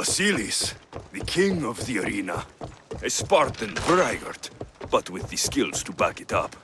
Vasilis, the king of the arena. A Spartan braggart, but with the skills to back it up.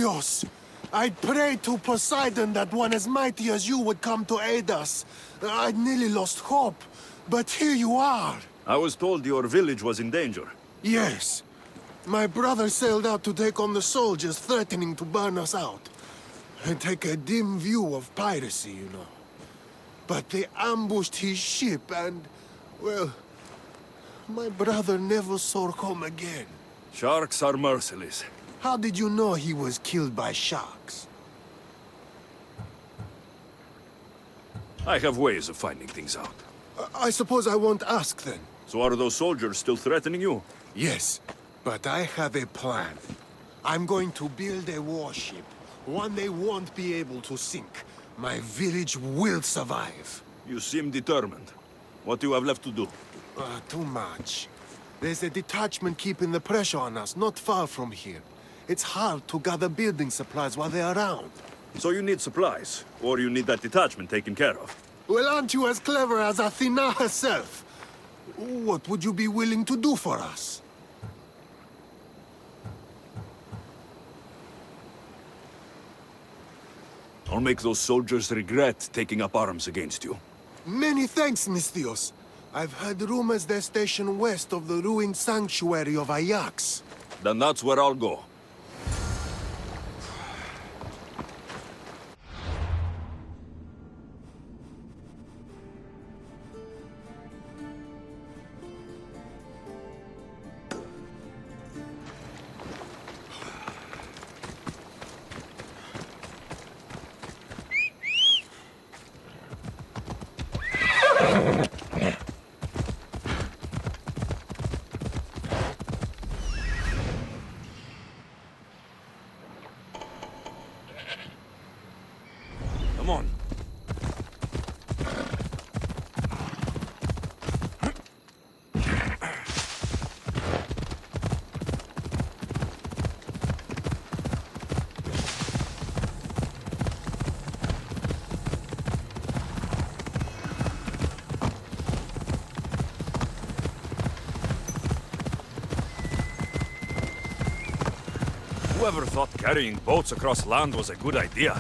Alexios! I'd prayed to Poseidon that one as mighty as you would come to aid us. I'd nearly lost hope, but here you are. I was told your village was in danger. Yes. My brother sailed out to take on the soldiers threatening to burn us out. And take a dim view of piracy, you know. But they ambushed his ship and, well, my brother never saw home again. Sharks are merciless. How did you know he was killed by sharks? I have ways of finding things out. I suppose I won't ask then. So are those soldiers still threatening you? Yes, but I have a plan. I'm going to build a warship. One they won't be able to sink. My village will survive. You seem determined. What do you have left to do? Too much. There's a detachment keeping the pressure on us, not far from here. It's hard to gather building supplies while they're around. So you need supplies, or you need that detachment taken care of. Well, aren't you as clever as Athena herself? What would you be willing to do for us? I'll make those soldiers regret taking up arms against you. Many thanks, Misthios. I've heard rumors they're stationed west of the ruined sanctuary of Ajax. Then that's where I'll go. Come on. Whoever thought carrying boats across land was a good idea?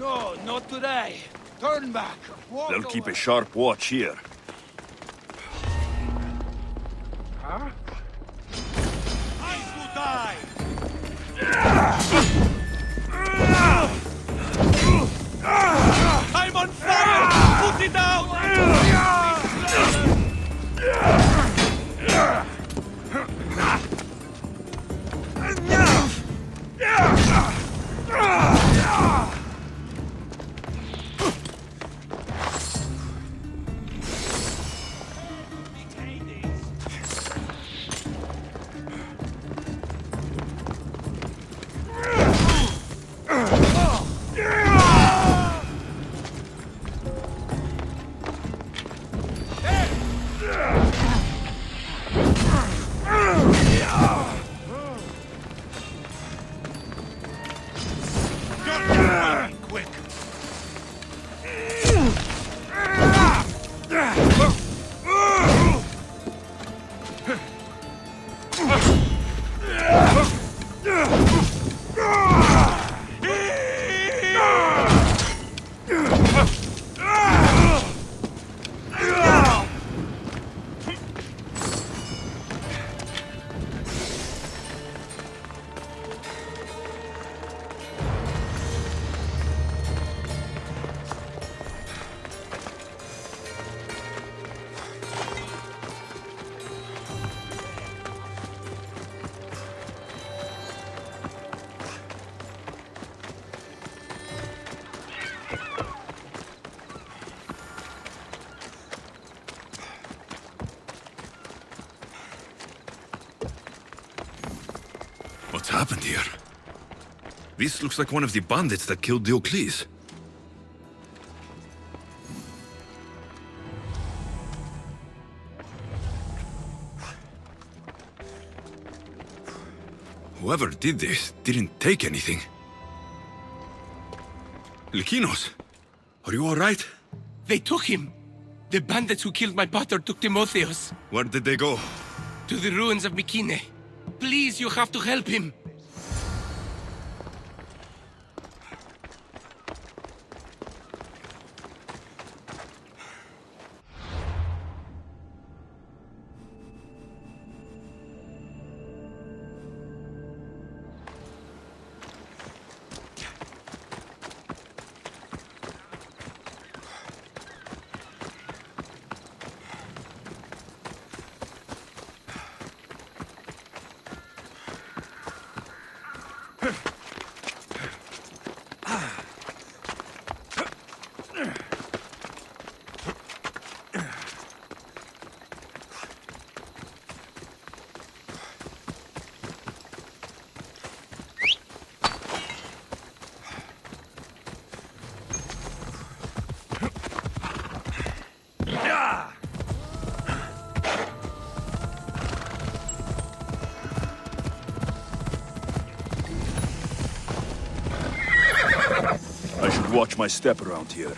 No, not today. Turn back. Walk They'll keep away. a sharp watch here. Eyes to die. I'm on fire! Put it out! Quick! What's happened here? This looks like one of the bandits that killed Diocles. Whoever did this didn't take anything. Lykinos, are you all right? They took him. The bandits who killed my brother took Timotheus Where did they go? to the ruins of Mykine. Please, you have to help him. I should watch my step around here.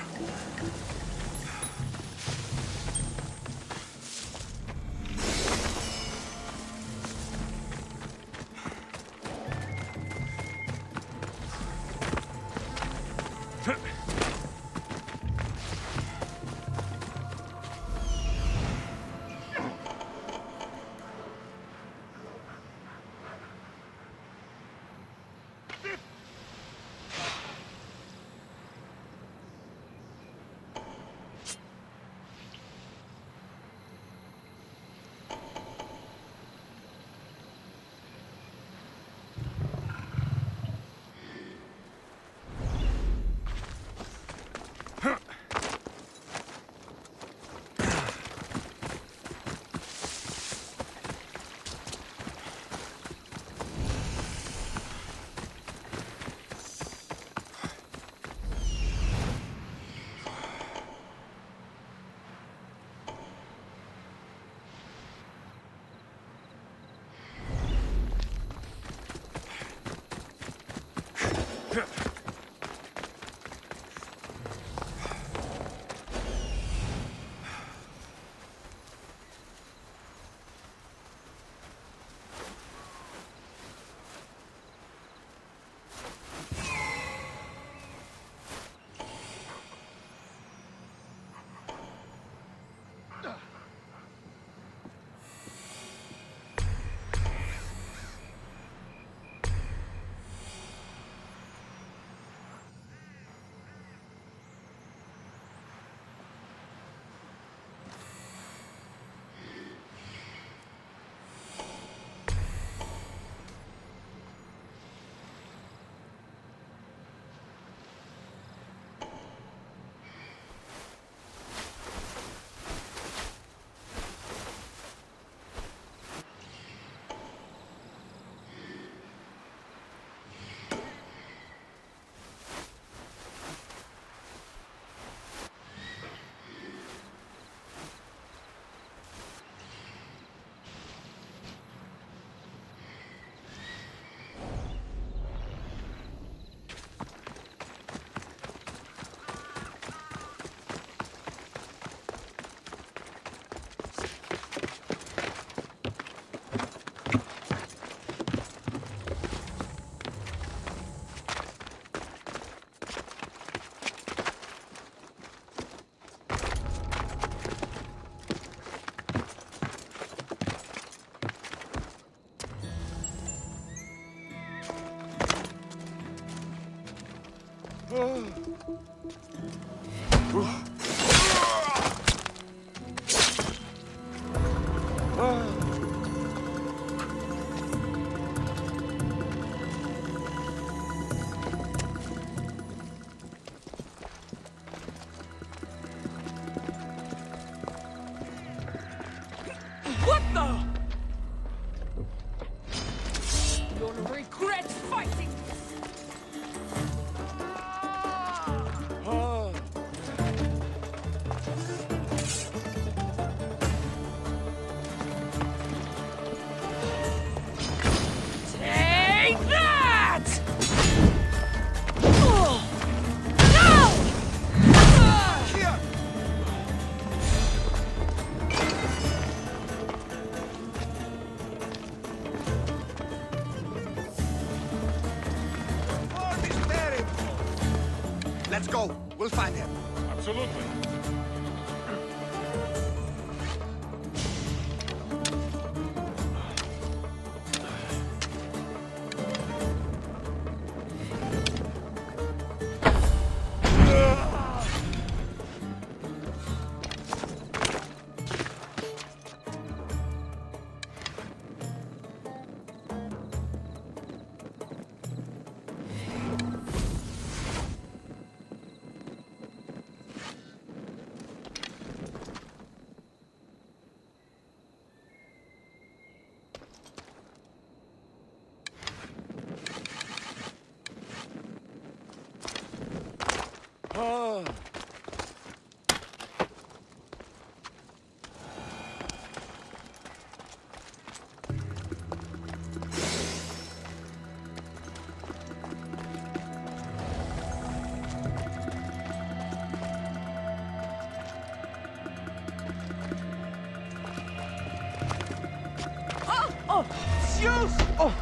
What the? You'll regret fighting! Take that! No! Let's go. We'll find him. Absolutely. Oh! Zeus! Oh!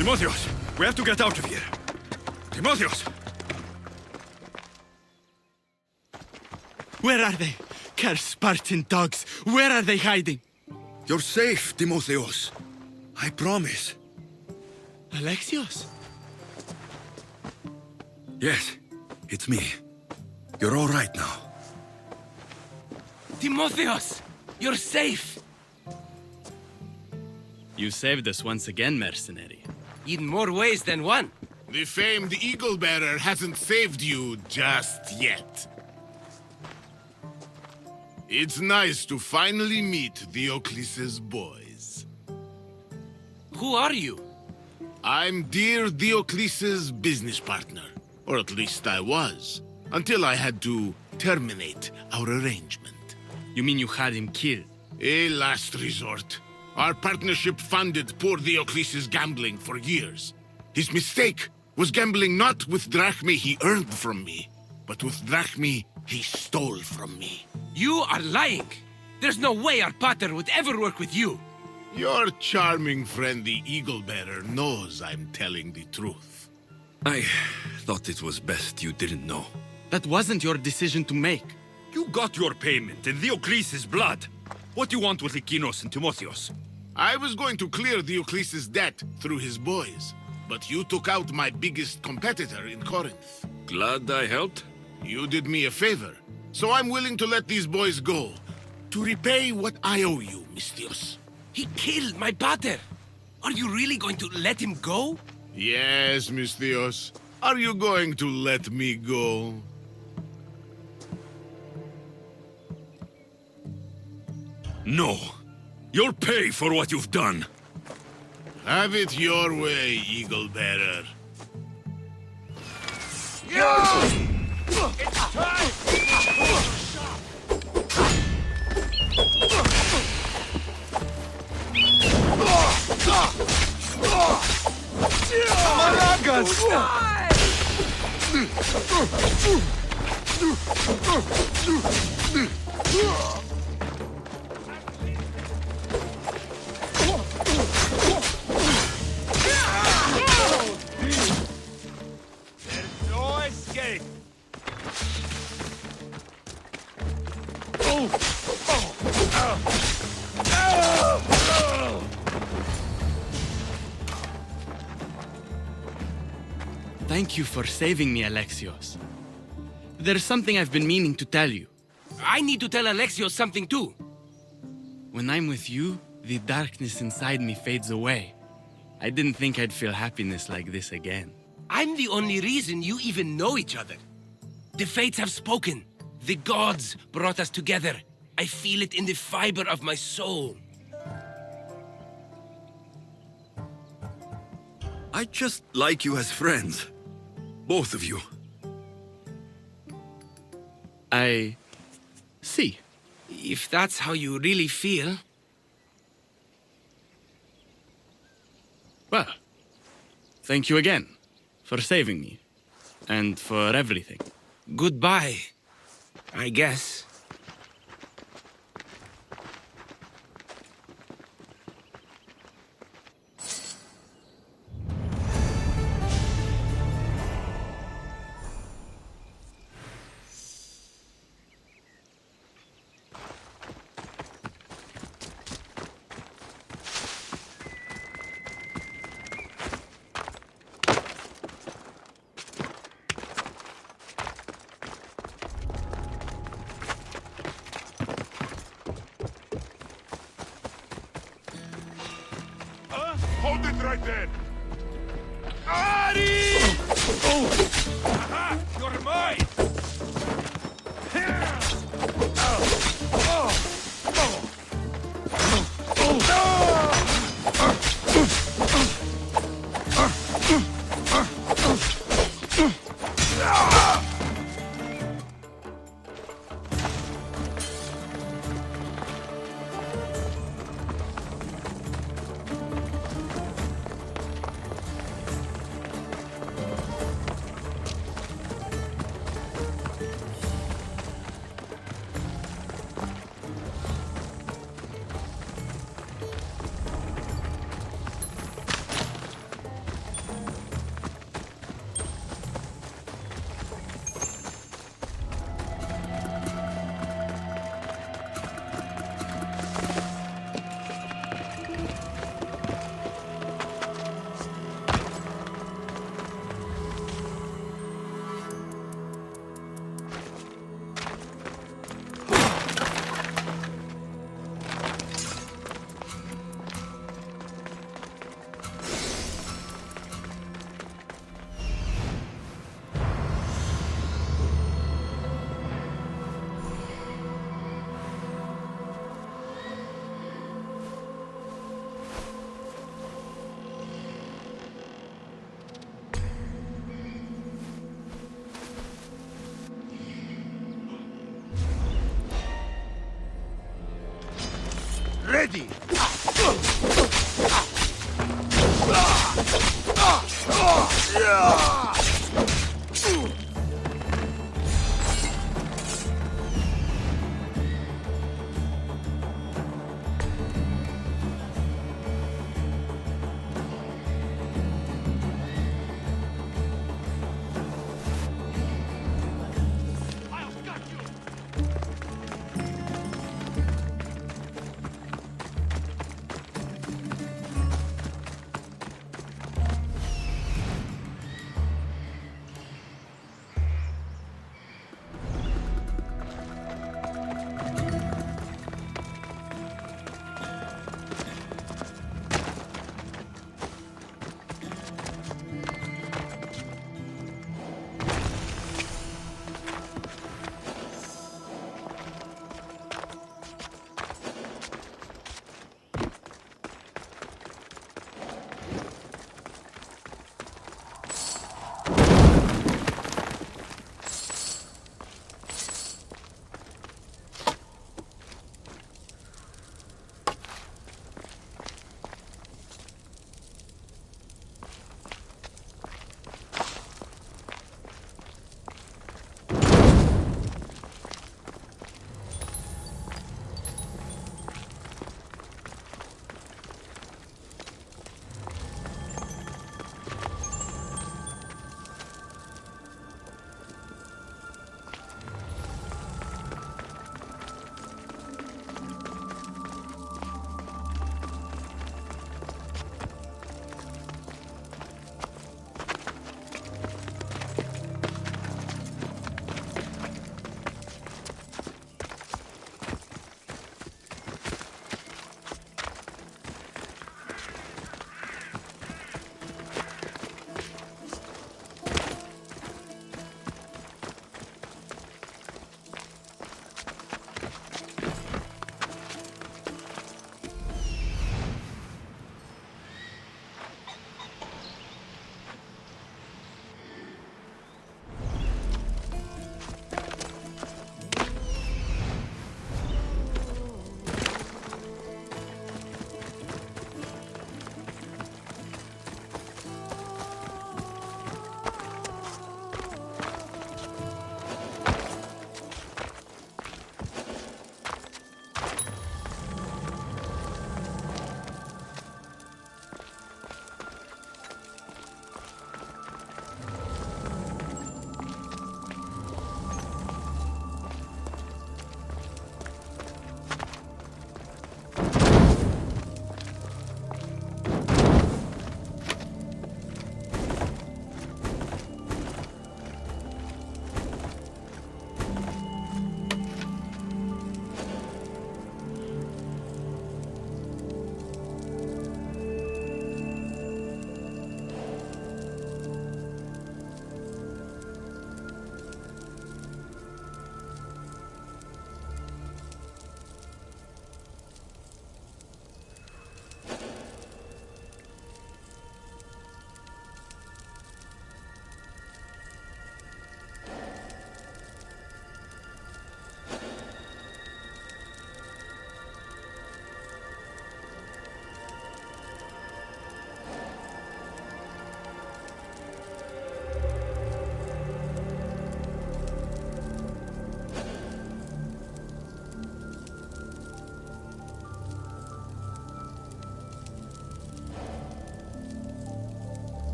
Timotheus, we have to get out of here. Timotheus! Where are they? Cursed Spartan dogs! Where are they hiding? You're safe, Timotheus. I promise. Alexios? Yes, it's me. You're all right now. Timotheus! You're safe! You saved us once again, mercenary. In more ways than one. The famed Eagle Bearer hasn't saved you just yet. It's nice to finally meet Diocles' boys. Who are you? I'm dear Diocles' business partner. Or at least I was. Until I had to terminate our arrangement. You mean you had him killed? A last resort. Our partnership funded poor Diocles' gambling for years. His mistake was gambling not with drachmae he earned from me, but with drachmae he stole from me. You are lying! There's no way our pater would ever work with you! Your charming friend the Eagle Bearer knows I'm telling the truth. I thought it was best you didn't know. That wasn't your decision to make. You got your payment in Diocles' blood. What do you want with Ikinos and Timotheus? I was going to clear Diocles' debt through his boys, but you took out my biggest competitor in Corinth. Glad I helped. You did me a favor, so I'm willing to let these boys go, to repay what I owe you, Misthios. He killed my pater! Are you really going to let him go? Yes, Misthios. Are you going to let me go? No. You'll pay for what you've done. Have it your way, Eagle Bearer. No escape! Thank you for saving me, Alexios. There's something I've been meaning to tell you. I need to tell Alexios something too. When I'm with you, the darkness inside me fades away. I didn't think I'd feel happiness like this again. I'm the only reason you even know each other. The fates have spoken. The gods brought us together. I feel it in the fiber of my soul. I just like you as friends. Both of you. I see. If that's how you really feel... Well, thank you again for saving me and for everything. Goodbye, I guess. Hold it right there! Ari! Aha! You're mine! Ready!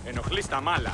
Ενοχλείς τα μάλα.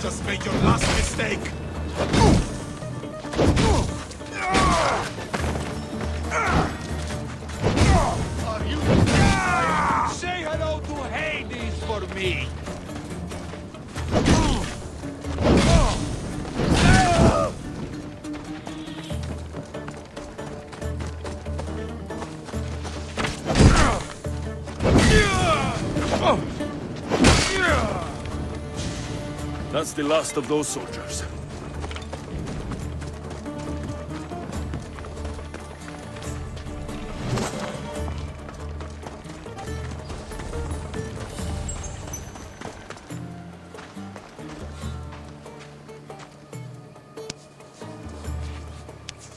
Just made your last mistake. Say hello to Hades for me. That's the last of those soldiers.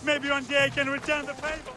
Maybe one day I can return the favor.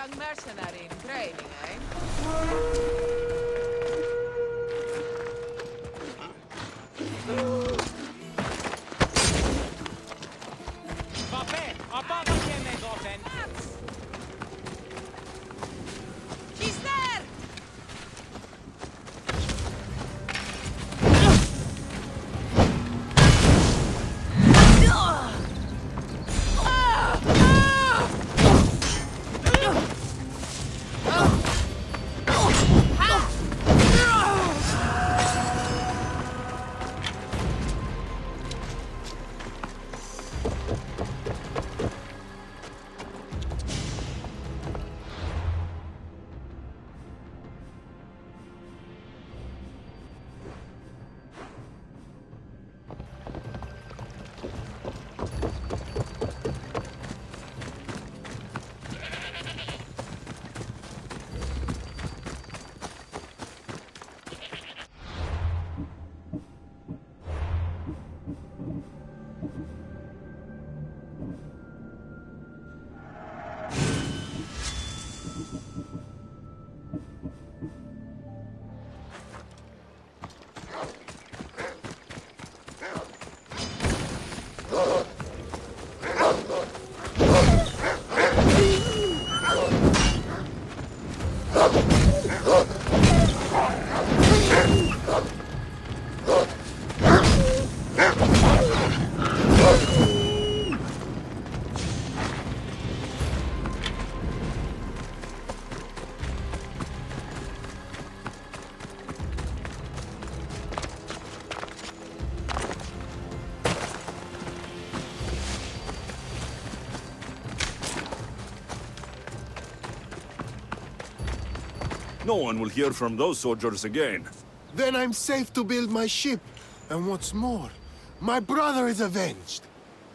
young mercenary in training, eh? Vabbè, abbaia che ne goten. She's there! No one will hear from those soldiers again. Then I'm safe to build my ship. And what's more, my brother is avenged.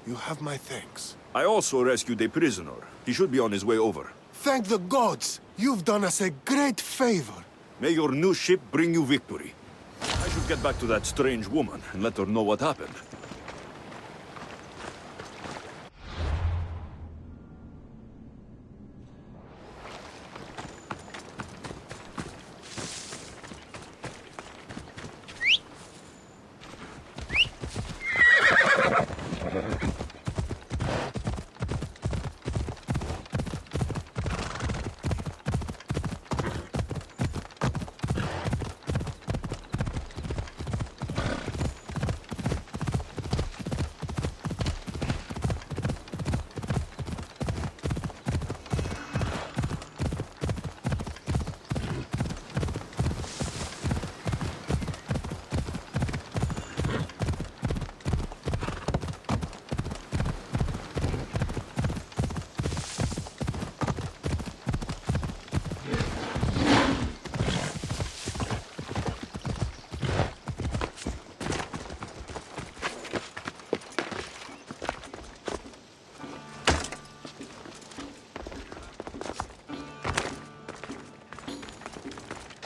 You have my thanks. I also rescued a prisoner. He should be on his way over. Thank the gods! You've done us a great favor. May your new ship bring you victory. I should get back to that strange woman and let her know what happened.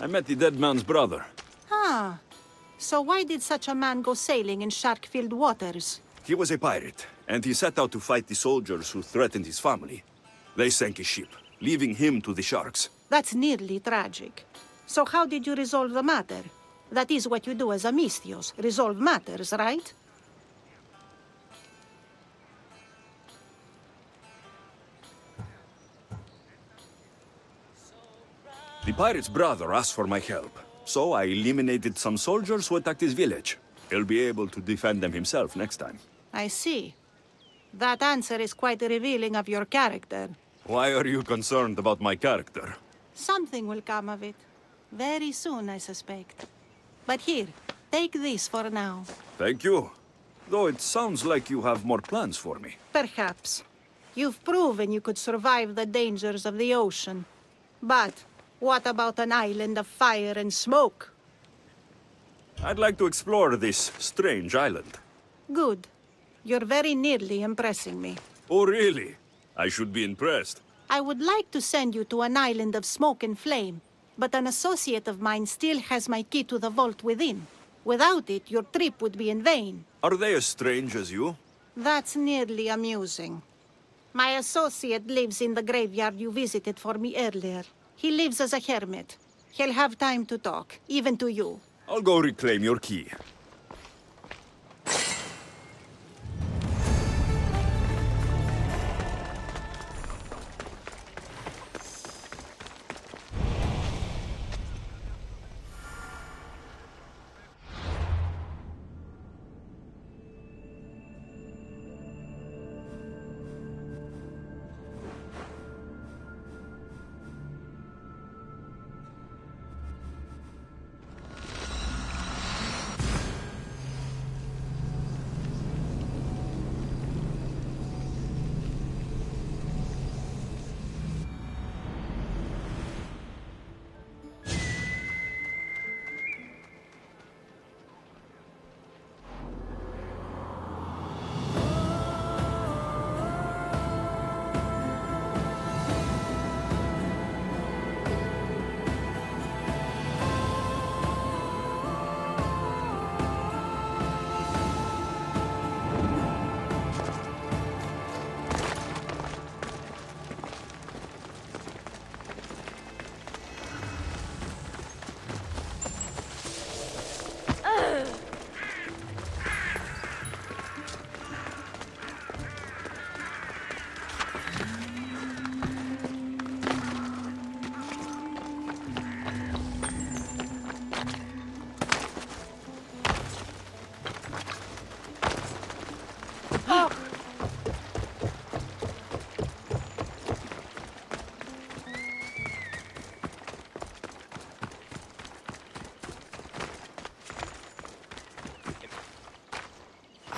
I met the dead man's brother. Ah. So why did such a man go sailing in shark-filled waters? He was a pirate, and he set out to fight the soldiers who threatened his family. They sank his ship, leaving him to the sharks. That's nearly tragic. So how did you resolve the matter? That is what you do as Alexios, resolve matters, right? The pirate's brother asked for my help, so I eliminated some soldiers who attacked his village. He'll be able to defend them himself next time. I see. That answer is quite revealing of your character. Why are you concerned about my character? Something will come of it. Very soon, I suspect. But here, take this for now. Thank you. Though it sounds like you have more plans for me. Perhaps. You've proven you could survive the dangers of the ocean. But what about an island of fire and smoke? I'd like to explore this strange island. Good. You're very nearly impressing me. Oh, really? I should be impressed. I would like to send you to an island of smoke and flame, but an associate of mine still has my key to the vault within. Without it, your trip would be in vain. Are they as strange as you? That's nearly amusing. My associate lives in the graveyard you visited for me earlier. He lives as a hermit. He'll have time to talk, even to you. I'll go reclaim your key.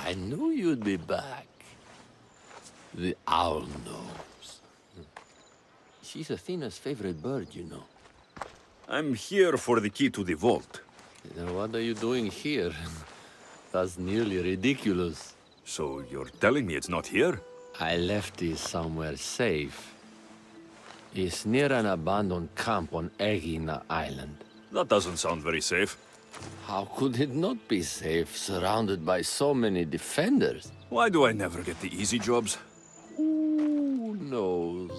I knew you'd be back. The owl knows. She's Athena's favorite bird, you know. I'm here for the key to the vault. Then what are you doing here? That's nearly ridiculous. So you're telling me it's not here? I left it somewhere safe. It's near an abandoned camp on Egina Island. That doesn't sound very safe. How could it not be safe, surrounded by so many defenders? Why do I never get the easy jobs? Who knows?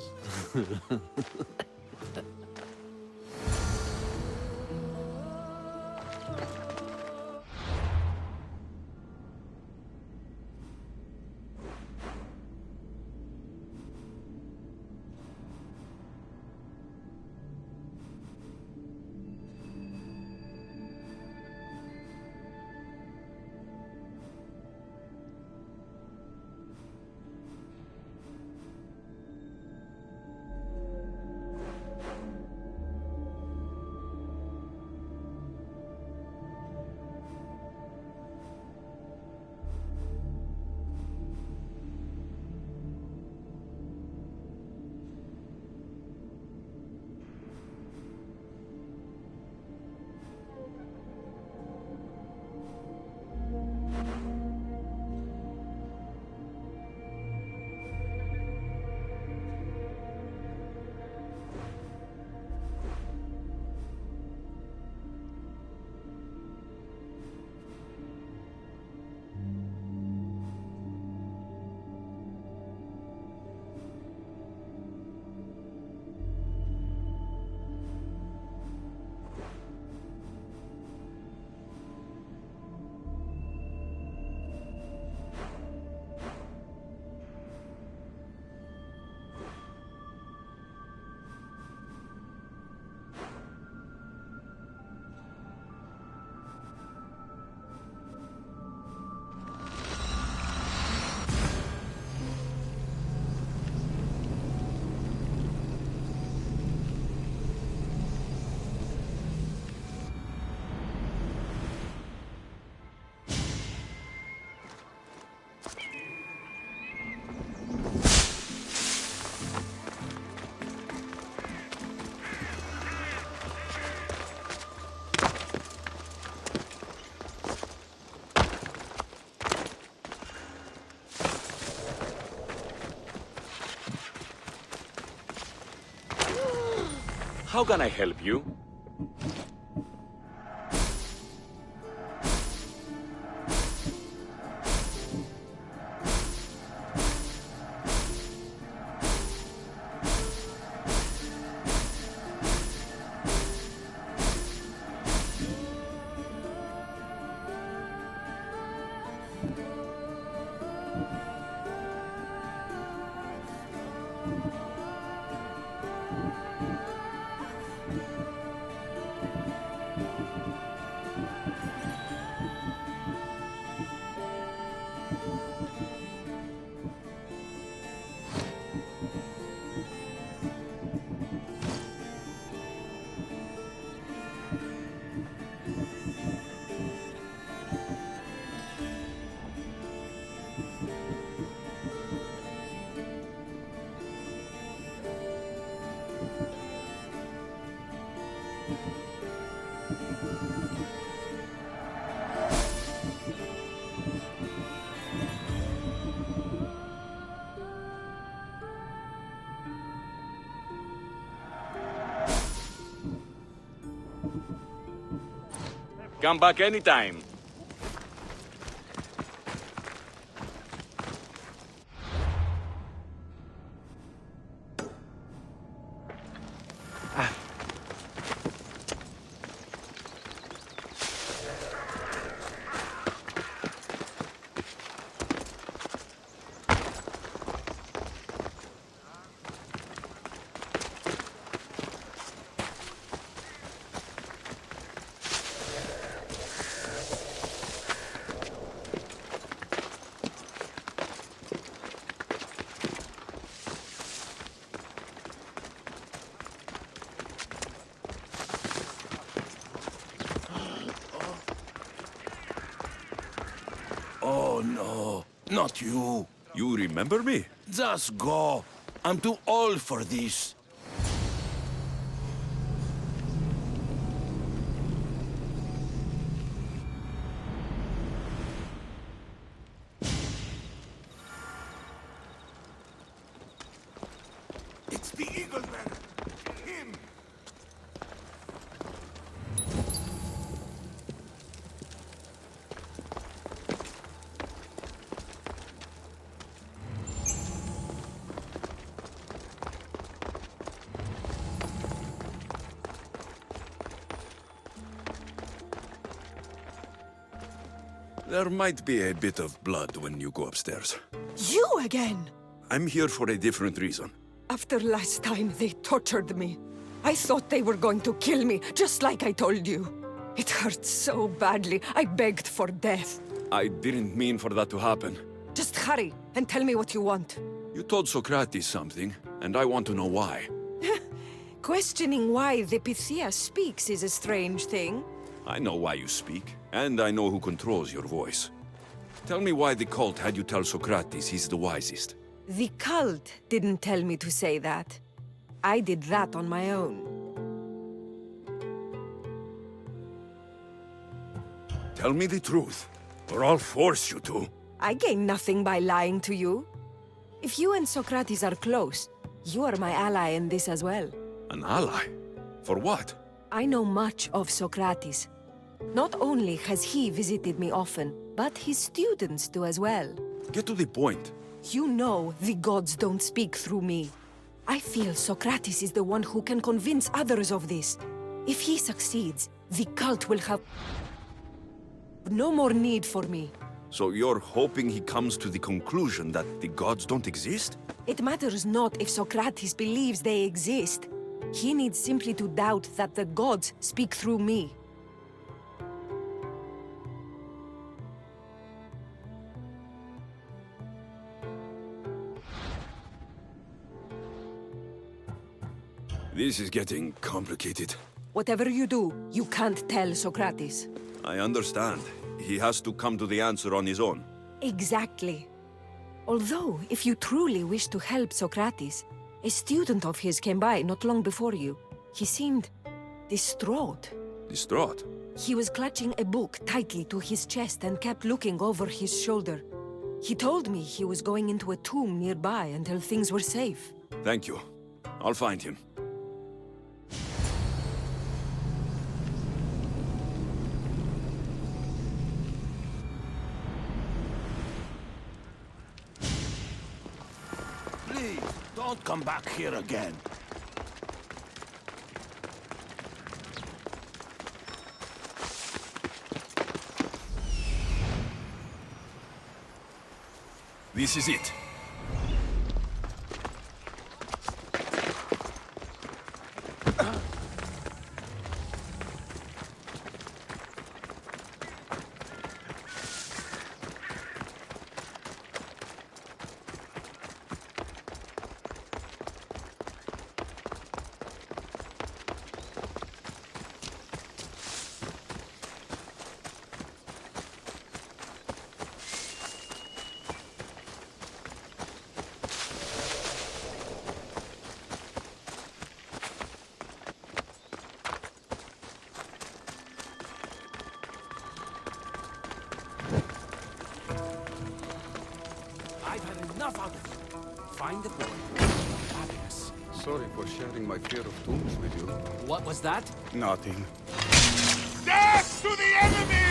How can I help you? Come back anytime. Oh no, not you. You remember me? Just go. I'm too old for this. It's the Eagle Man. Him. There might be a bit of blood when you go upstairs. You again? I'm here for a different reason. After last time, they tortured me. I thought they were going to kill me, just like I told you. It hurt so badly, I begged for death. I didn't mean for that to happen. Just hurry, and tell me what you want. You told Socrates something, and I want to know why. Questioning why the Pythia speaks is a strange thing. I know why you speak, and I know who controls your voice. Tell me why the cult had you tell Socrates he's the wisest. The cult didn't tell me to say that. I did that on my own. Tell me the truth, or I'll force you to. I gain nothing by lying to you. If you and Socrates are close, you are my ally in this as well. An ally? For what? I know much of Socrates. Not only has he visited me often, but his students do as well. Get to the point. You know the gods don't speak through me. I feel Socrates is the one who can convince others of this. If he succeeds, the cult will have no more need for me. So you're hoping he comes to the conclusion that the gods don't exist? It matters not if Socrates believes they exist. He needs simply to doubt that the gods speak through me. This is getting complicated. Whatever you do, you can't tell Socrates. I understand. He has to come to the answer on his own. Exactly. Although, if you truly wish to help Socrates, a student of his came by not long before you. He seemed distraught. Distraught? He was clutching a book tightly to his chest and kept looking over his shoulder. He told me he was going into a tomb nearby until things were safe. Thank you. I'll find him. Please, don't come back here again. This is it. Find the boy. Fabulous. Sorry for sharing my fear of tombs with you. What was that? Nothing. Death to the enemy!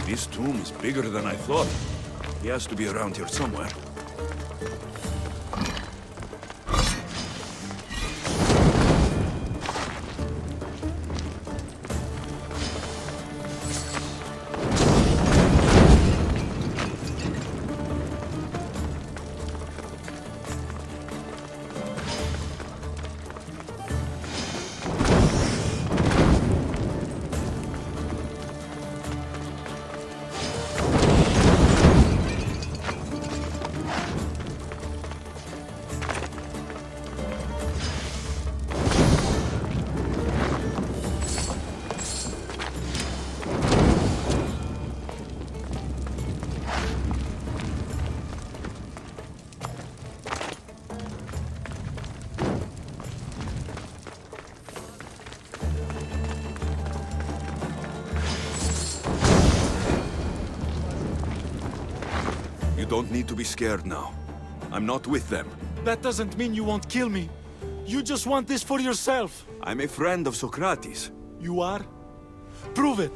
This tomb is bigger than I thought. He has to be around here somewhere. You don't need to be scared now. I'm not with them. That doesn't mean you won't kill me. You just want this for yourself. I'm a friend of Socrates. You are? Prove it.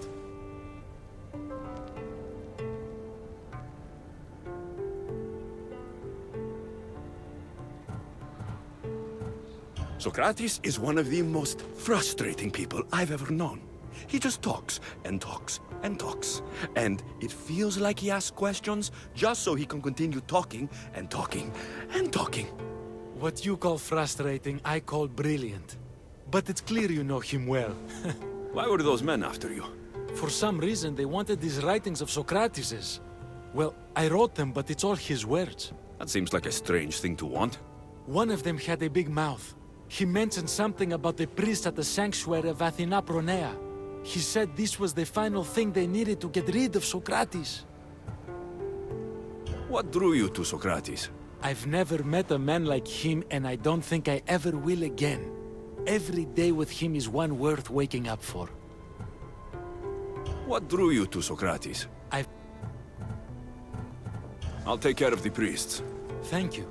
Socrates is one of the most frustrating people I've ever known. He just talks and talks and talks. And it feels like he asks questions just so he can continue talking and talking and talking. What you call frustrating, I call brilliant. But it's clear you know him well. Why were those men after you? For some reason, they wanted these writings of Socrates's. Well, I wrote them, but it's all his words. That seems like a strange thing to want. One of them had a big mouth. He mentioned something about the priest at the sanctuary of Athena Pronea. He said this was the final thing they needed to get rid of Socrates. What drew you to Socrates? I've never met a man like him, and I don't think I ever will again. Every day with him is one worth waking up for. What drew you to Socrates? I'll take care of the priests. Thank you.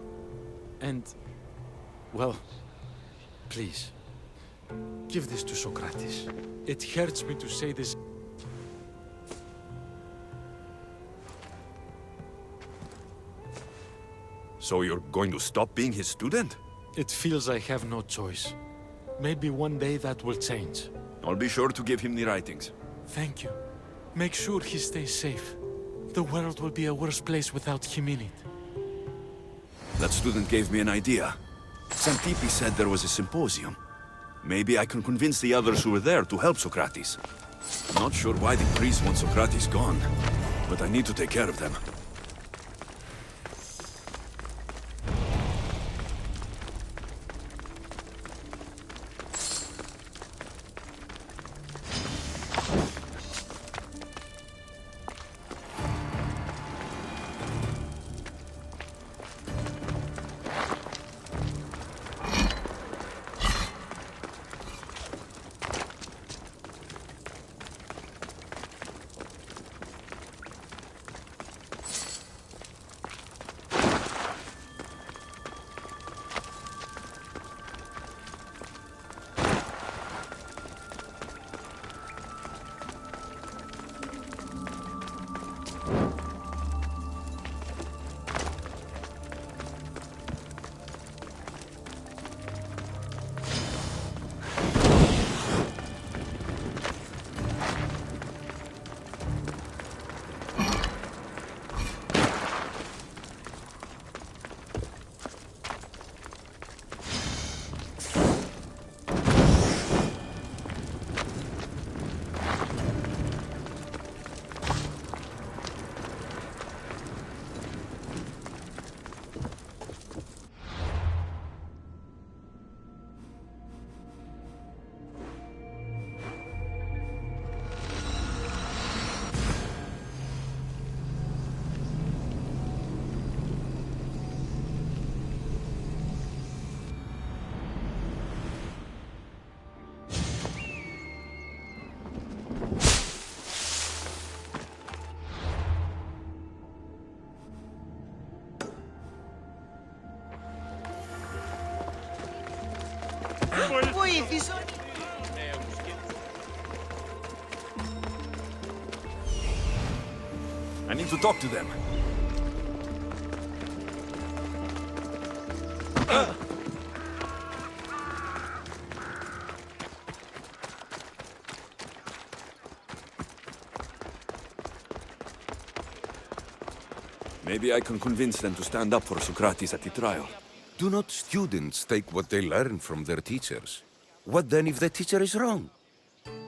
And, well, please, give this to Socrates. It hurts me to say this. So you're going to stop being his student? It feels I have no choice. Maybe one day that will change. I'll be sure to give him the writings. Thank you. Make sure he stays safe. The world will be a worse place without him in it. That student gave me an idea. Xantippe said there was a symposium. Maybe I can convince the others who were there to help Socrates. I'm not sure why the priests want Socrates gone, but I need to take care of them. I need to talk to them. Maybe I can convince them to stand up for Socrates at the trial. Do not students take what they learn from their teachers? What then if the teacher is wrong?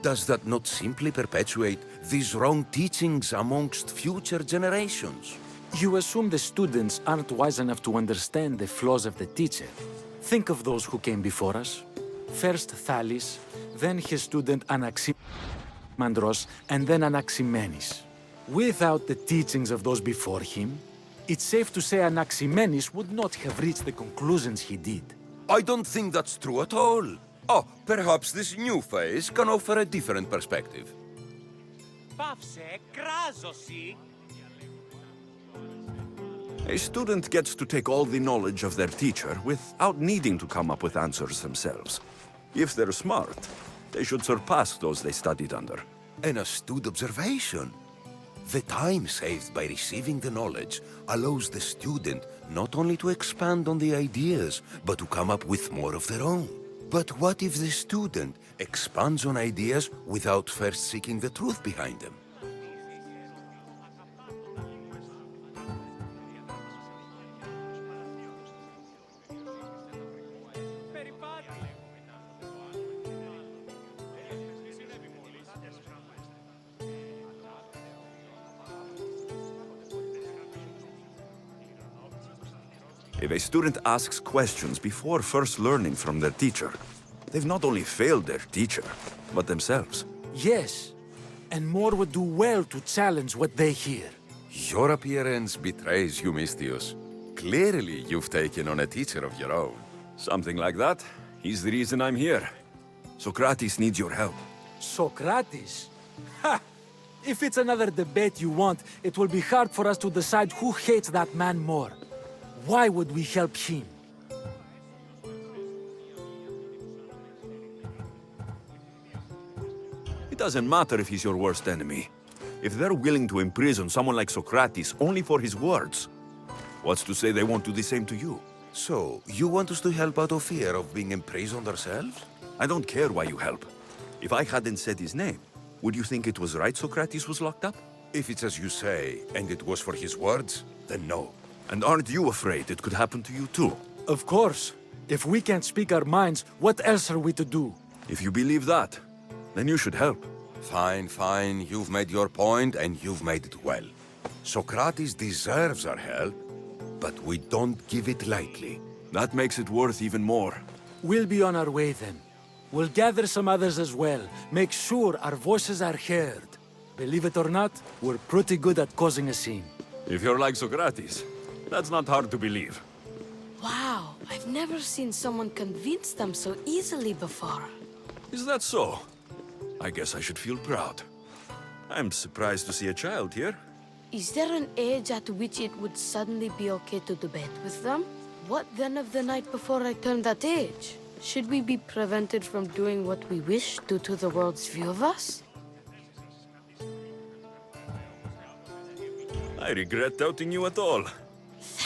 Does that not simply perpetuate these wrong teachings amongst future generations? You assume the students aren't wise enough to understand the flaws of the teacher. Think of those who came before us. First Thales, then his student Anaximandros, and then Anaximenes. Without the teachings of those before him, it's safe to say Anaximenes would not have reached the conclusions he did. I don't think that's true at all. Oh, perhaps this new phase can offer a different perspective. A student gets to take all the knowledge of their teacher without needing to come up with answers themselves. If they're smart, they should surpass those they studied under. An astute observation. The time saved by receiving the knowledge allows the student not only to expand on the ideas, but to come up with more of their own. But what if the student expands on ideas without first seeking the truth behind them? If a student asks questions before first learning from their teacher, they've not only failed their teacher, but themselves. Yes, and more would do well to challenge what they hear. Your appearance betrays you, Alexios. Clearly, you've taken on a teacher of your own. Something like that. He's the reason I'm here. Socrates needs your help. Socrates? Ha! If it's another debate you want, it will be hard for us to decide who hates that man more. Why would we help him? It doesn't matter if he's your worst enemy. If they're willing to imprison someone like Socrates only for his words, what's to say they won't do the same to you? So, you want us to help out of fear of being imprisoned ourselves? I don't care why you help. If I hadn't said his name, would you think it was right Socrates was locked up? If it's as you say, and it was for his words, then no. And aren't you afraid it could happen to you too? Of course. If we can't speak our minds, what else are we to do? If you believe that, then you should help. Fine, fine. You've made your point, and you've made it well. Socrates deserves our help, but we don't give it lightly. That makes it worth even more. We'll be on our way then. We'll gather some others as well. Make sure our voices are heard. Believe it or not, we're pretty good at causing a scene. If you're like Socrates, that's not hard to believe. Wow, I've never seen someone convince them so easily before. Is that so? I guess I should feel proud. I'm surprised to see a child here. Is there an age at which it would suddenly be okay to debate with them? What then of the night before I turned that age? Should we be prevented from doing what we wish due to the world's view of us? I regret doubting you at all.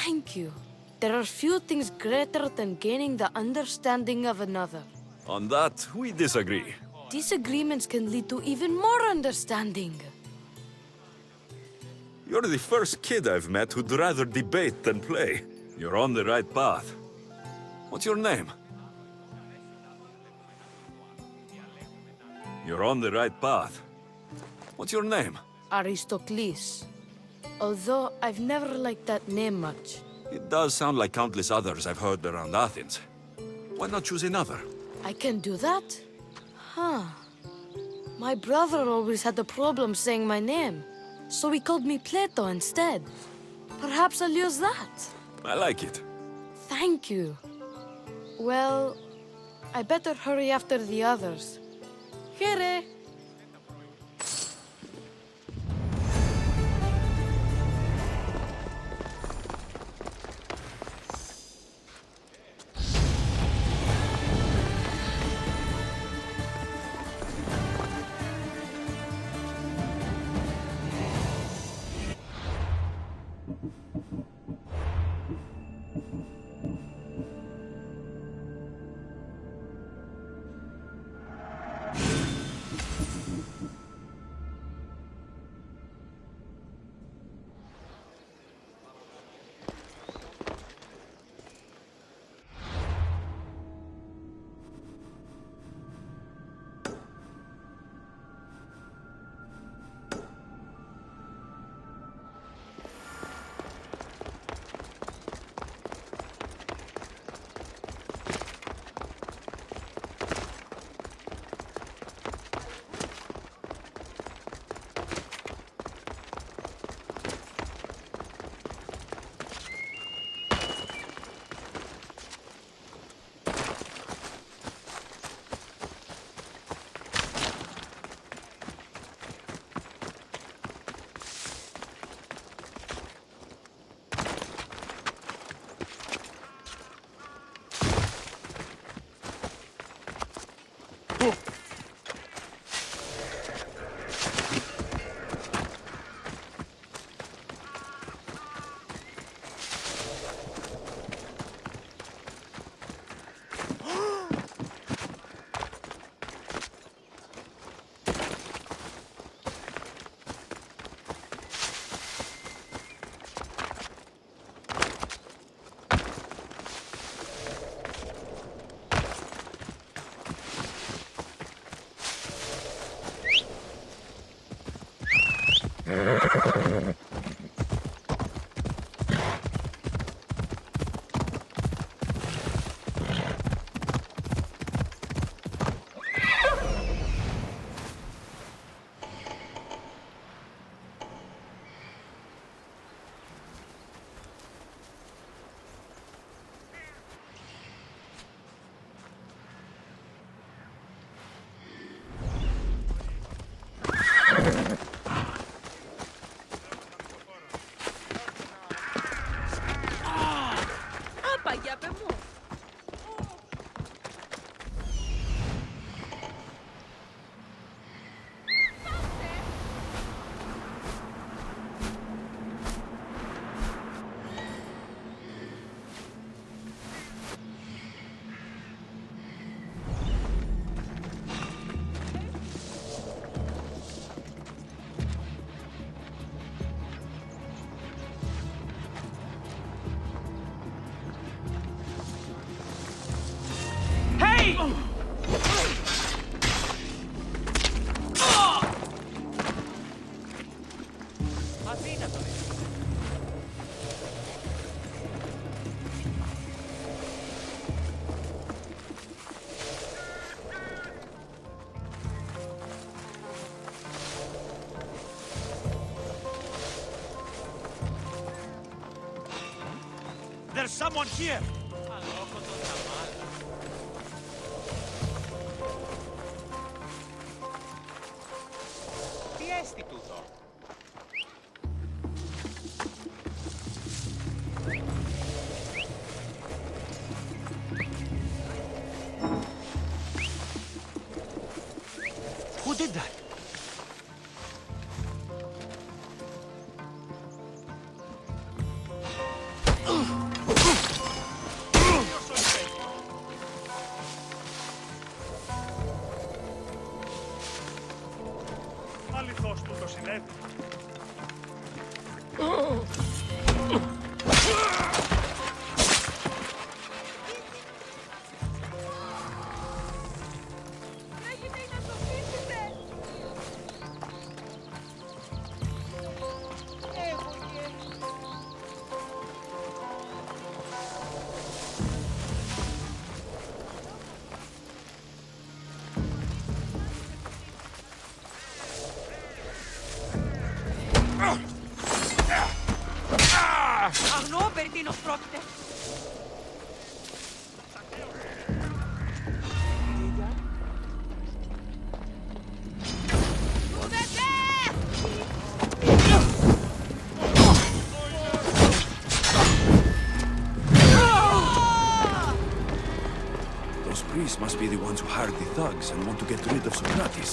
Thank you. There are few things greater than gaining the understanding of another. On that, we disagree. Disagreements can lead to even more understanding. You're the first kid I've met who'd rather debate than play. You're on the right path. What's your name? You're on the right path. What's your name? Aristocles. Although I've never liked that name much. It does sound like countless others I've heard around Athens. Why not choose another? I can do that? Huh. My brother always had a problem saying my name, so he called me Plato instead. Perhaps I'll use that. I like it. Thank you. Well, I better hurry after the others. Here. There's someone here! Τι έστι τούτο? Who did that? Αληθώς τούτο συνέβη. Αγνώ περί τίνος πρόκειται. Those priests must be the ones who hired the thugs and want to get rid of Socrates.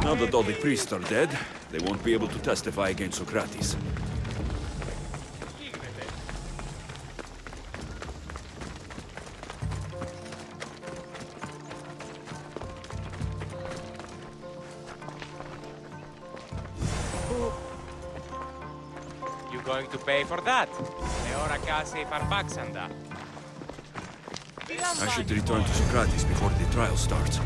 Now that all the priests are dead, they won't be able to testify against Socrates. going to pay for that? Leora kasi par Kassandra. I should return to Socrates before the trial starts.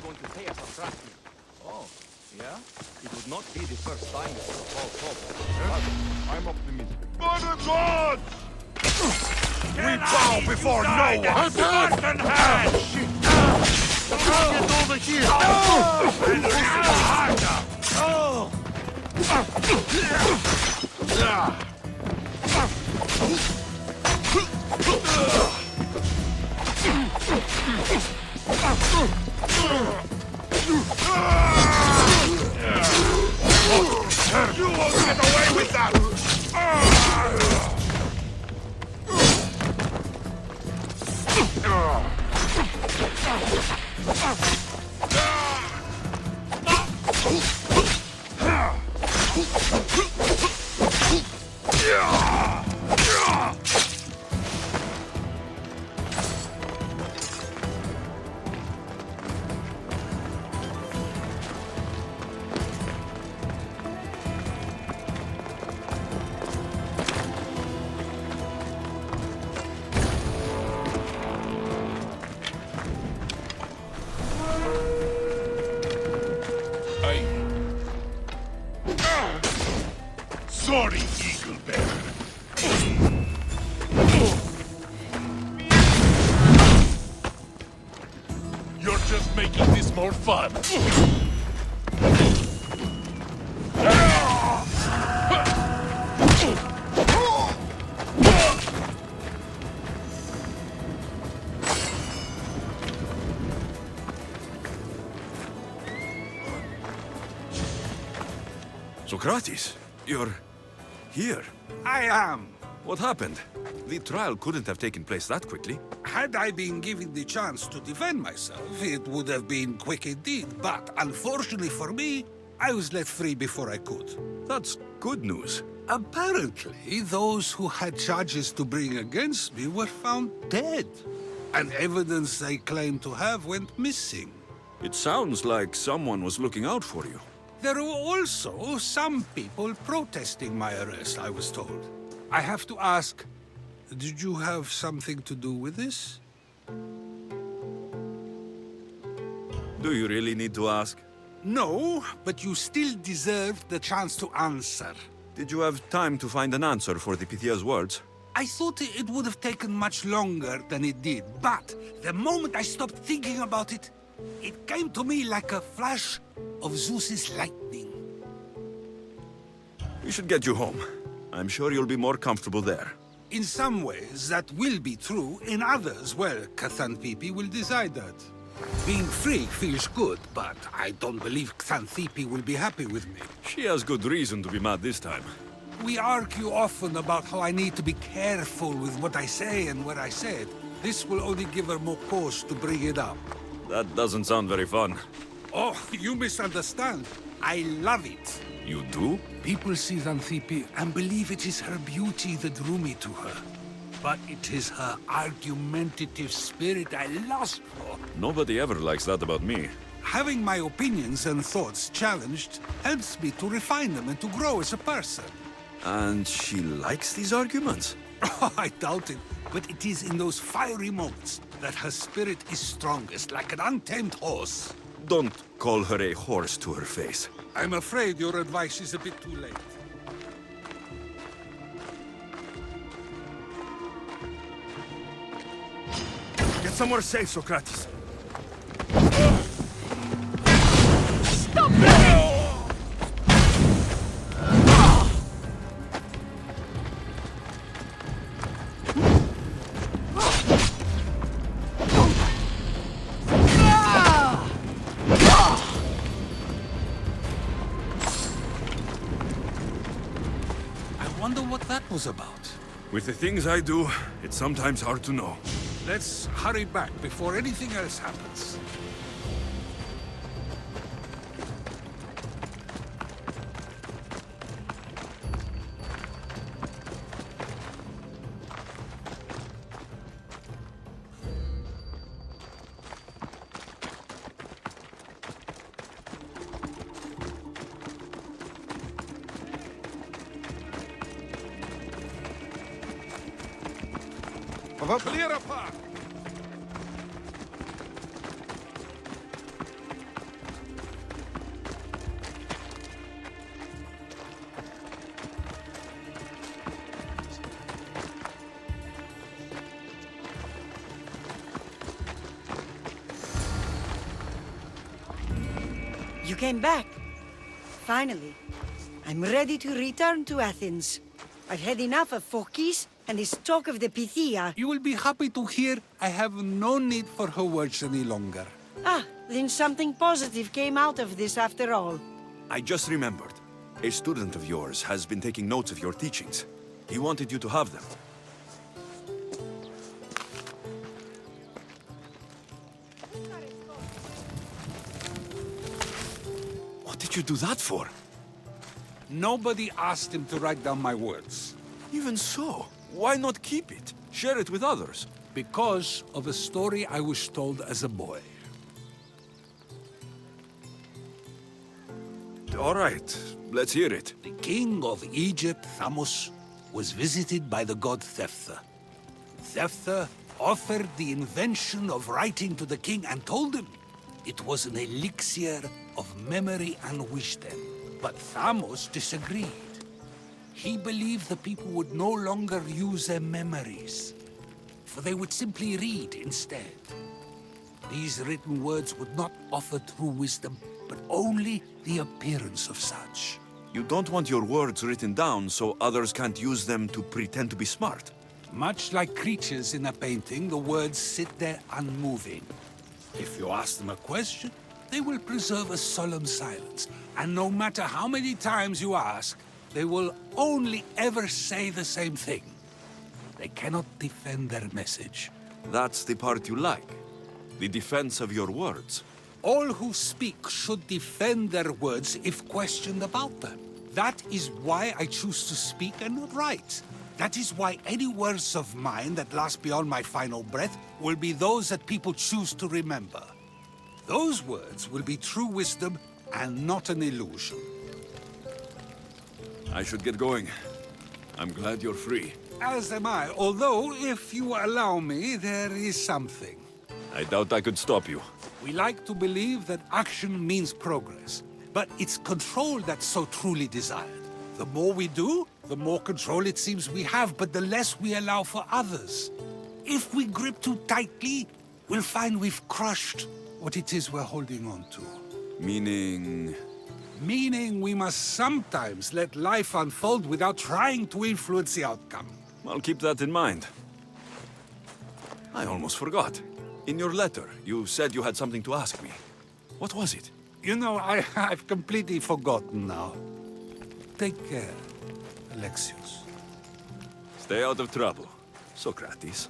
Going to pay us a fraction. Oh, yeah? It would not be the first time for false hope. I'm optimistic. For the gods! We bow before no one! Spartan hand! Get over here! And listen harder! You won't get away with that! Sorry, Eagle Bear. You're just making this more fun. Socrates, you're here. I am. What happened? The trial couldn't have taken place that quickly. Had I been given the chance to defend myself, it would have been quick indeed. But unfortunately for me, I was let free before I could. That's good news. Apparently, those who had charges to bring against me were found dead. And evidence they claimed to have went missing. It sounds like someone was looking out for you. There were also some people protesting my arrest, I was told. I have to ask, did you have something to do with this? Do you really need to ask? No, but you still deserve the chance to answer. Did you have time to find an answer for the Pythia's words? I thought it would have taken much longer than it did, but the moment I stopped thinking about it, it came to me like a flash of Zeus's lightning. We should get you home. I'm sure you'll be more comfortable there. In some ways, that will be true. In others, well, Kassandra will decide that. Being free feels good, but I don't believe Xanthippe will be happy with me. She has good reason to be mad this time. We argue often about how I need to be careful with what I say and where I say it. This will only give her more cause to bring it up. That doesn't sound very fun. Oh, you misunderstand. I love it. You do? People see Xanthippe and believe it is her beauty that drew me to her. But it is her argumentative spirit I lust for. Nobody ever likes that about me. Having my opinions and thoughts challenged helps me to refine them and to grow as a person. And she likes these arguments? Oh, I doubt it. But it is in those fiery moments that her spirit is strongest, like an untamed horse. Don't call her a horse to her face. I'm afraid your advice is a bit too late. Get somewhere safe, Socrates. Stop running! I wonder what that was about. With the things I do, it's sometimes hard to know. Let's hurry back before anything else happens. Clear apart! You came back. Finally. I'm ready to return to Athens. I've had enough of Phorkys and this talk of the Pythia. You will be happy to hear I have no need for her words any longer. Ah, then something positive came out of this after all. I just remembered. A student of yours has been taking notes of your teachings. He wanted you to have them. What did you do that for? Nobody asked him to write down my words. Even so, why not keep it? Share it with others. Because of a story I was told as a boy. All right, let's hear it. The king of Egypt, Thamos, was visited by the god Thephtha. Thephtha offered the invention of writing to the king and told him it was an elixir of memory and wisdom. But Thamos disagreed. He believed the people would no longer use their memories, for they would simply read instead. These written words would not offer true wisdom, but only the appearance of such. You don't want your words written down so others can't use them to pretend to be smart. Much like creatures in a painting, the words sit there unmoving. If you ask them a question, they will preserve a solemn silence. And no matter how many times you ask, they will only ever say the same thing. They cannot defend their message. That's the part you like. The defense of your words. All who speak should defend their words if questioned about them. That is why I choose to speak and not write. That is why any words of mine that last beyond my final breath will be those that people choose to remember. Those words will be true wisdom and not an illusion. I should get going. I'm glad you're free. As am I, although, if you allow me, there is something. I doubt I could stop you. We like to believe that action means progress, but it's control that's so truly desired. The more we do, the more control it seems we have, but the less we allow for others. If we grip too tightly, we'll find we've crushed what it is we're holding on to. Meaning... Meaning we must sometimes let life unfold without trying to influence the outcome. I'll keep that in mind. I almost forgot. In your letter, you said you had something to ask me. What was it? You know, I've completely forgotten now. Take care, Alexios. Stay out of trouble, Socrates.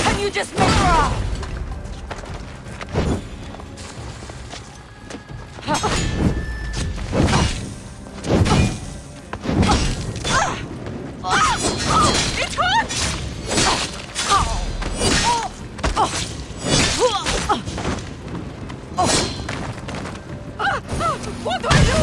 Can you just make her up? It's hot! What do I do?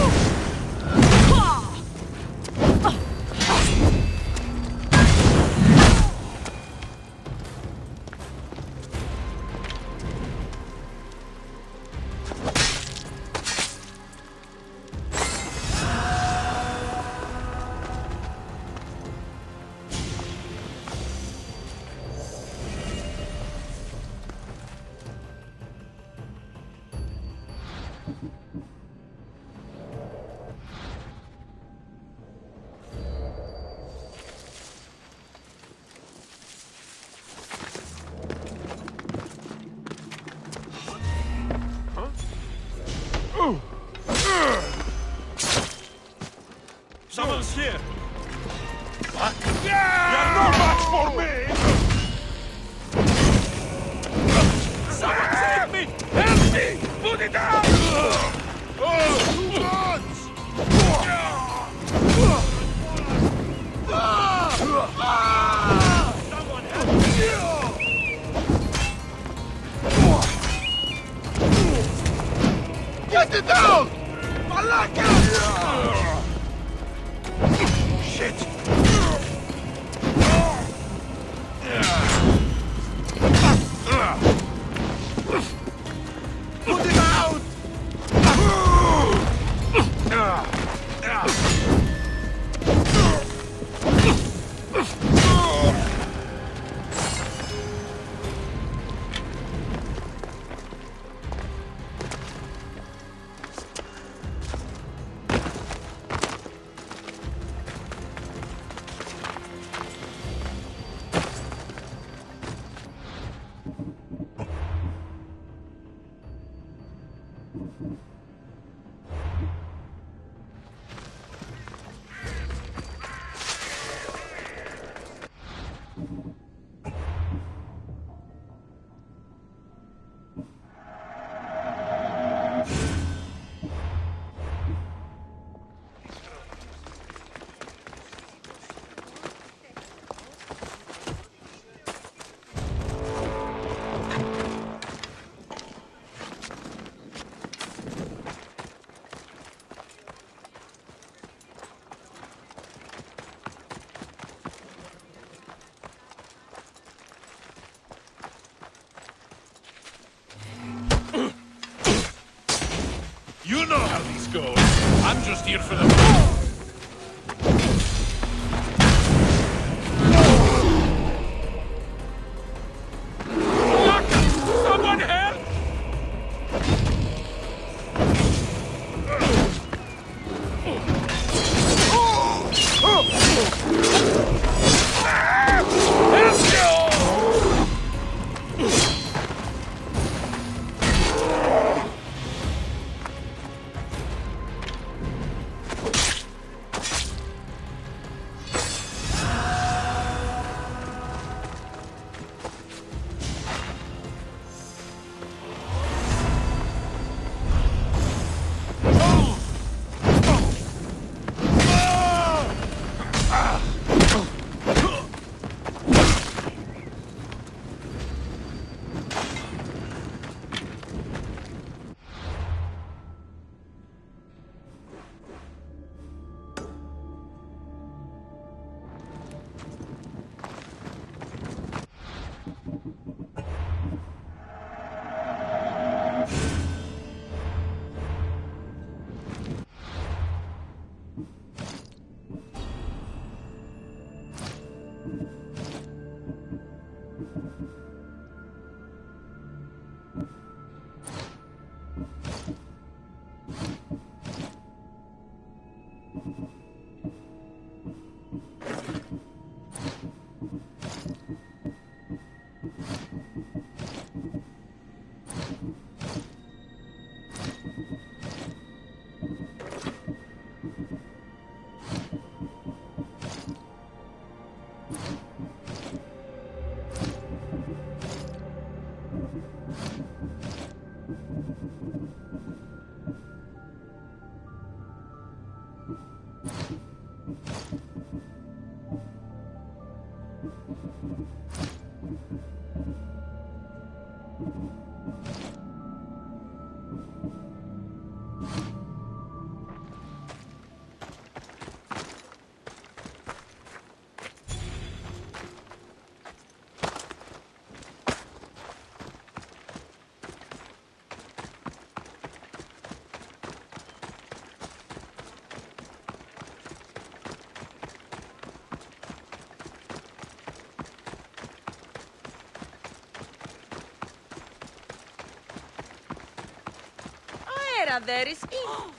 Someone's here! What? You're no match for me! Someone save me! Help me! Put it down! Two guns! Someone help me! Get it down! Malaka! Shit! Put it out! You know how these go. I'm just here for the... Someone help! Era very skinny.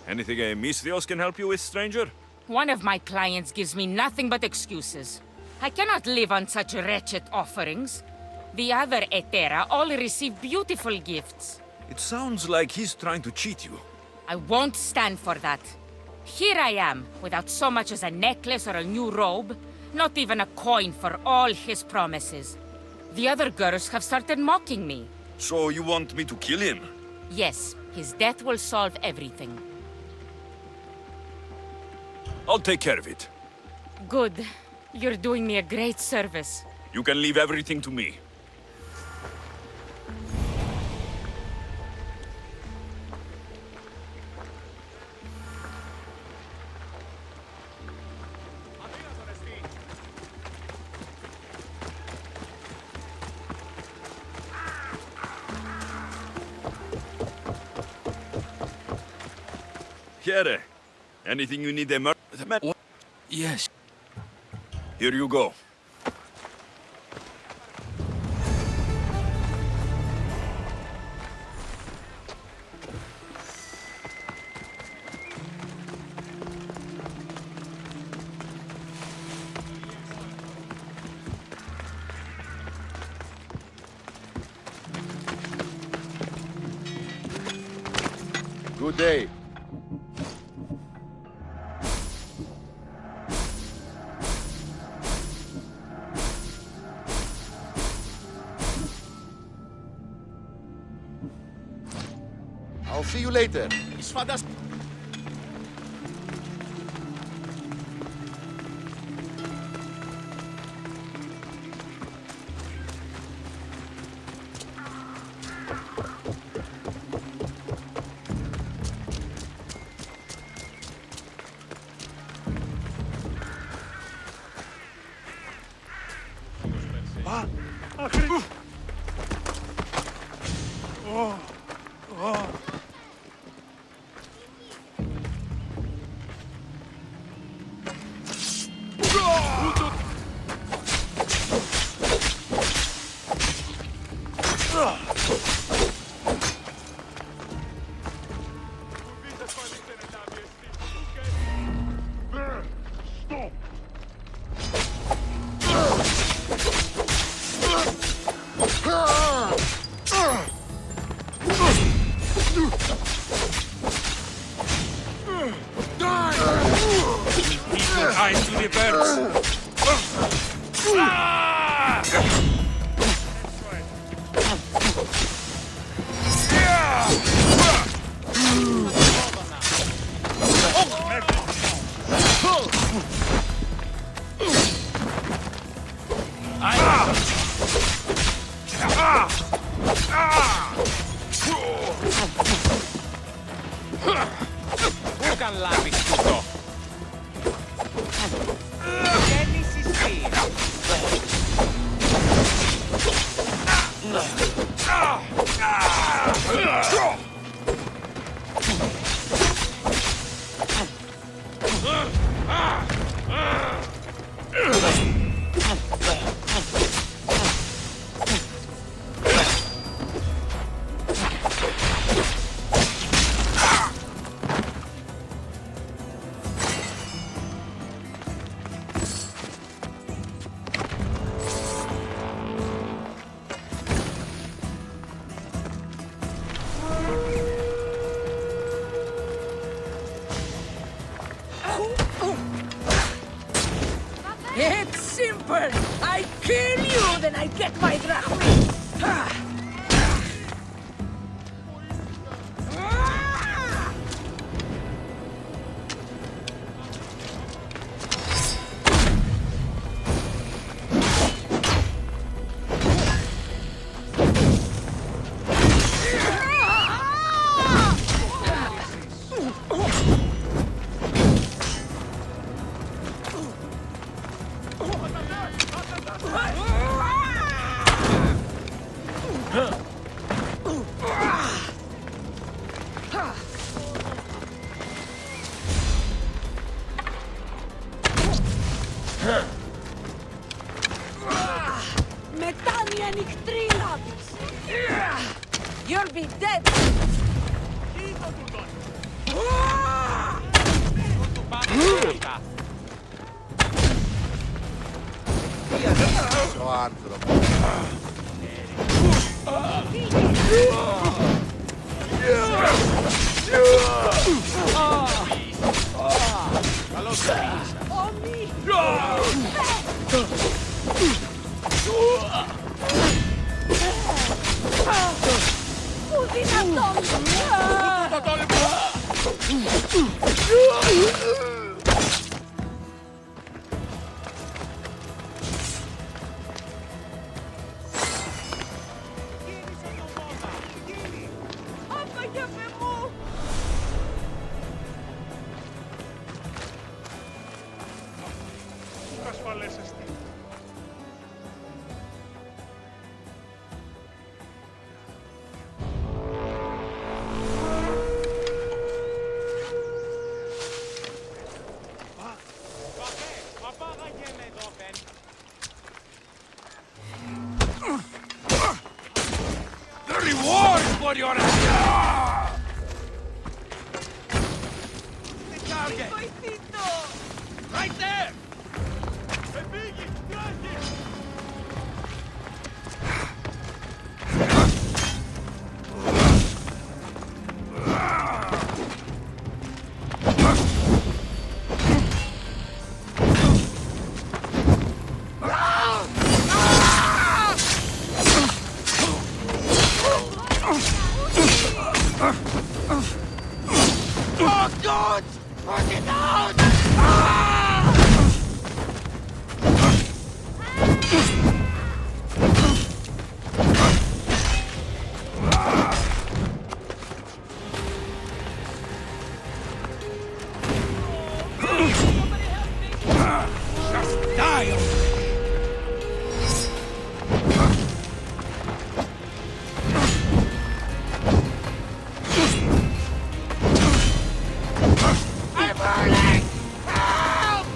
Anything Alexios can help you with, stranger? One of my clients gives me nothing but excuses. I cannot live on such wretched offerings. The other Etera all receive beautiful gifts. It sounds like he's trying to cheat you. I won't stand for that. Here I am, without so much as a necklace or a new robe, not even a coin for all his promises. The other girls have started mocking me. So you want me to kill him? Yes, his death will solve everything. I'll take care of it. Good. You're doing me a great service. You can leave everything to me. Here. Anything you need, Yes. Here you go. Good day. I'll see you later. It's simple. I kill you, then I get my drachma. Metania Nictrilabis! You'll be dead! Questo altro. The reward for your... The target! Right there! Oh, God! Put it out! Just die! I'm burning! Help!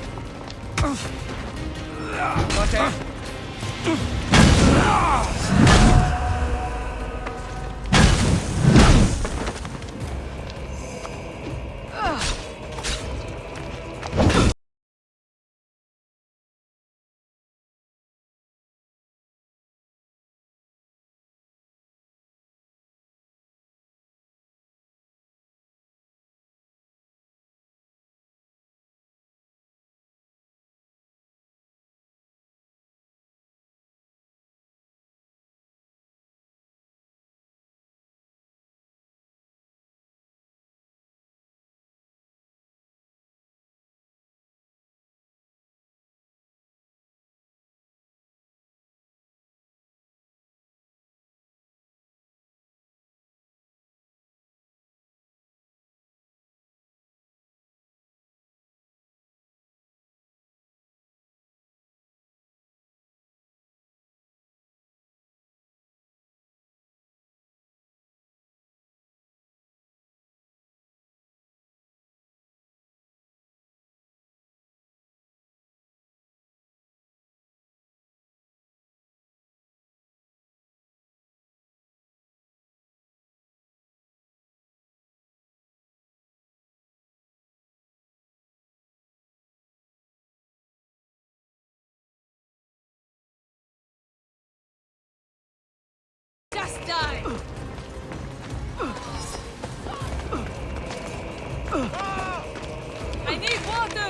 Just die! I need water!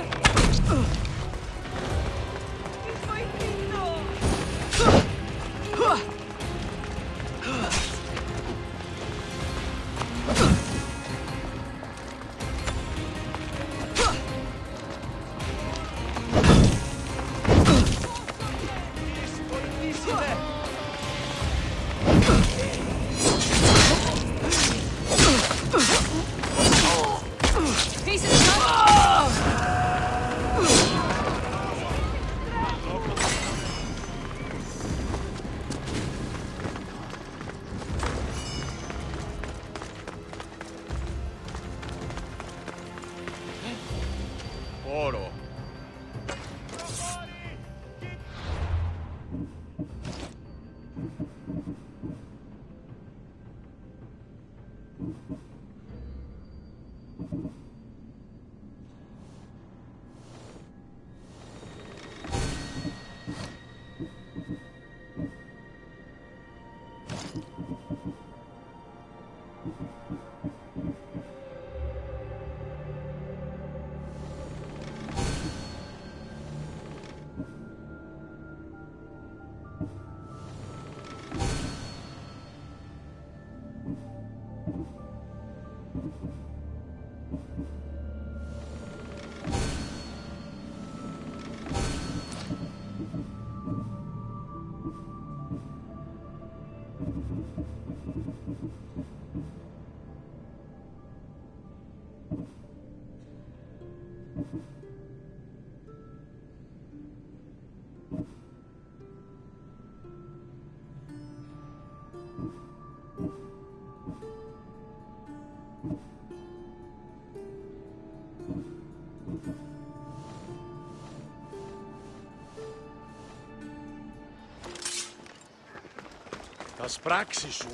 Θα σπράξει σου,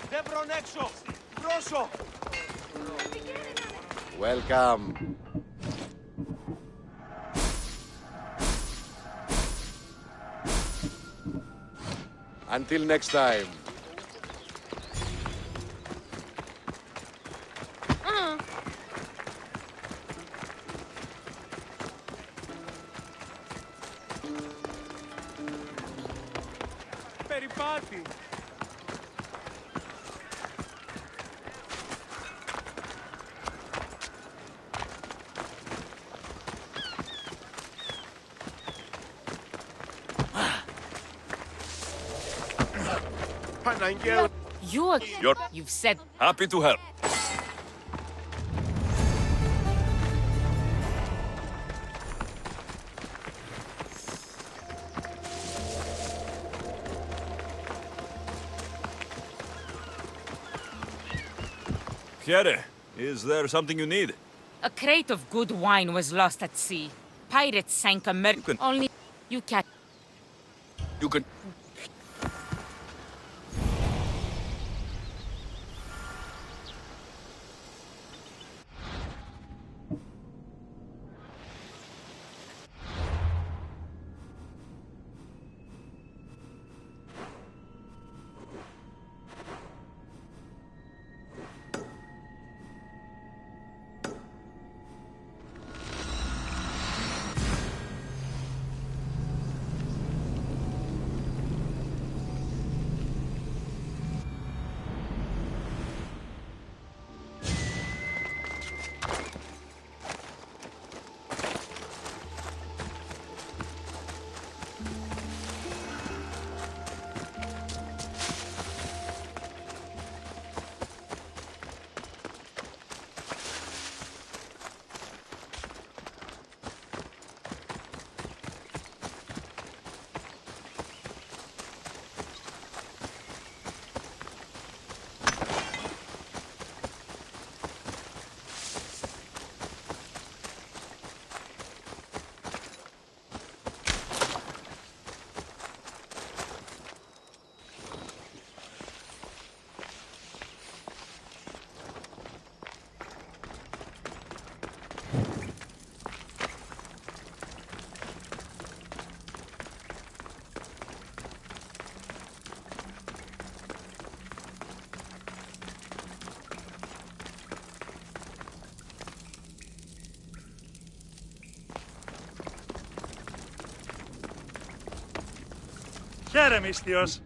Δεν βρουν έξω! Βρώσω! Welcome. Until next time. Περιπάτη! You've said... Happy to help. Here, is there something you need? A crate of good wine was lost at sea. Pirates sank a Only you can... You can... Χαίρε, μυστιος.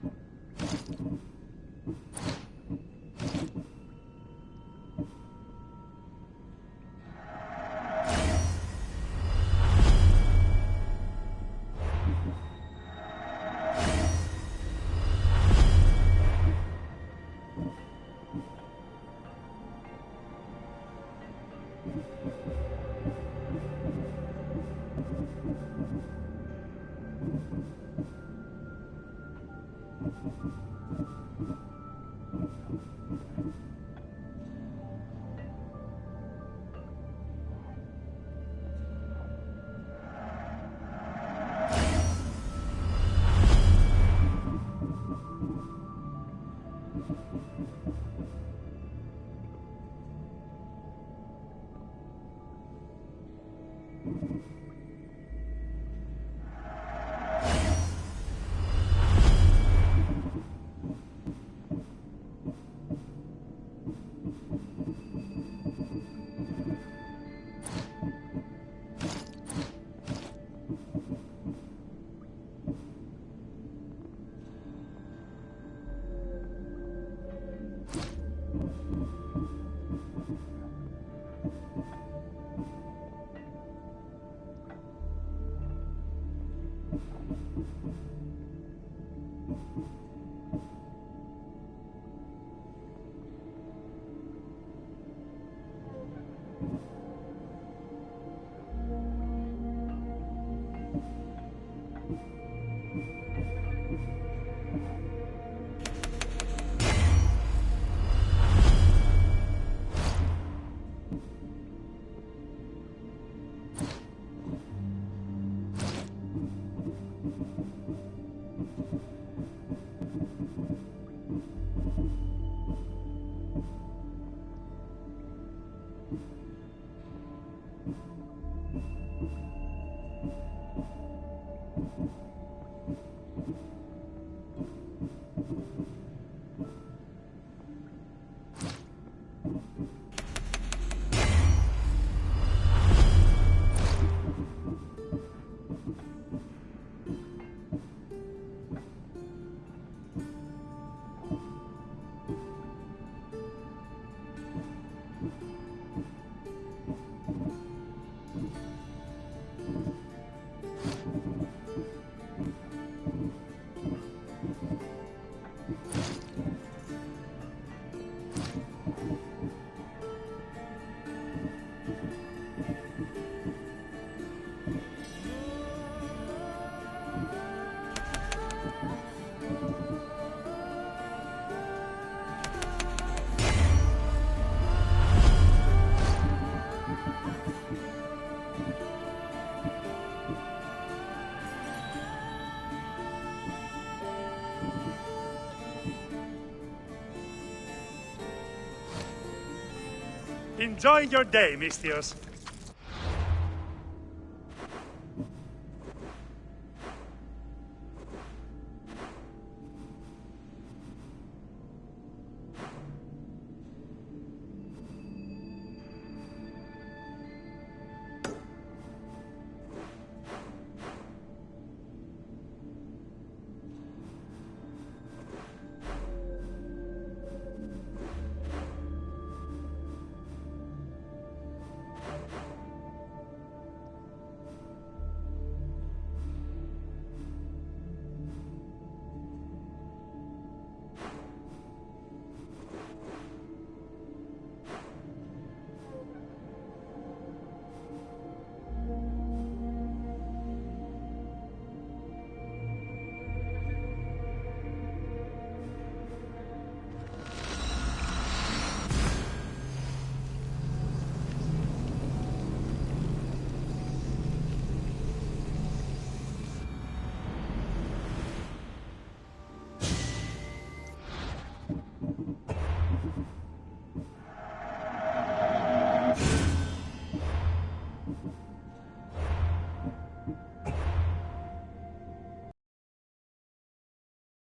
Enjoy your day, Mistios.